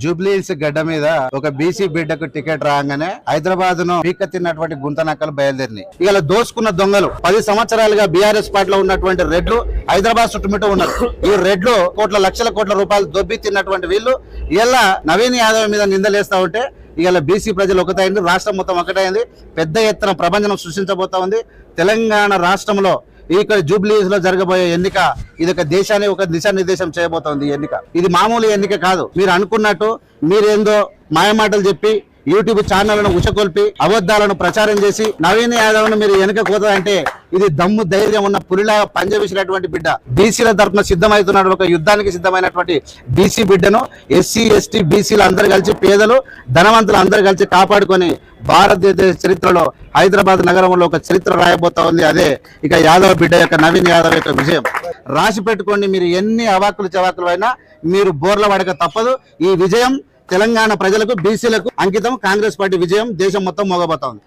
జూబ్లీహిల్స్ గడ్డ మీద ఒక బీసీ బిడ్డకు టికెట్ రాగానే హైదరాబాద్ ను పీక తిన్నటువంటి గుంత నక్కలు బయలుదేరినాయి. ఇలా దోసుకున్న దొంగలు 10 సంవత్సరాలుగా బీఆర్ఎస్ పార్టీలో ఉన్నటువంటి రెడ్లు హైదరాబాద్ చుట్టుముట్టు ఉన్నారు. ఈ రెడ్లు లక్షల కోట్ల రూపాయలు దొబ్బి తిన్నటువంటి వీళ్ళు ఇలా నవీన్ యాదవ్ మీద నిందలేస్తా ఉంటే ఇలా బీసీ ప్రజలు ఒకటైంది, రాష్ట్రం మొత్తం ఒకటైంది, పెద్ద ఎత్తున ప్రపంచం సృష్టించబోతా ఉంది. తెలంగాణ రాష్ట్రంలో ఇక్కడ జూబ్లీహిల్స్ లో జరగబోయే ఎన్నిక ఇది ఒక దేశాన్ని ఒక దిశానిర్దేశం చేయబోతోంది. ఎన్నిక ఇది మామూలు ఎన్నిక కాదు. మీరు అనుకున్నట్టు మీరేందో మాయమాటలు చెప్పి యూట్యూబ్ ఛానళ్లను ఉచకొల్పి అబద్ధాలను ప్రచారం చేసి నవీన్ యాదవ్ ను మీరు వెనుక కోతారంటే ఇది దమ్ము ధైర్యం ఉన్న పులిలా పంజవేసినటువంటి బిడ్డ, బీసీల తరఫున సిద్ధమవుతున్నాడు. ఒక యుద్ధానికి సిద్ధమైనటువంటి బీసీ బిడ్డను ఎస్సీ ఎస్టీ బీసీలు అందరు కలిసి, పేదలు ధనవంతులు అందరు కలిసి కాపాడుకొని భారతదేశ చరిత్రలో హైదరాబాద్ నగరంలో ఒక చరిత్ర రాయబోతా ఉంది. అదే ఇక యాదవ్ బిడ్డ యొక్క నవీన్ యాదవ్ యొక్క విజయం. రాసి పెట్టుకోండి, మీరు ఎన్ని అవాకులు చవాకులు అయినా మీరు బోర్ల పడక తప్పదు. ఈ విజయం తెలంగాణ ప్రజలకు, బీసీలకు అంకితం. కాంగ్రెస్ పార్టీ విజయం దేశం మొత్తం మోగబోతా ఉంది.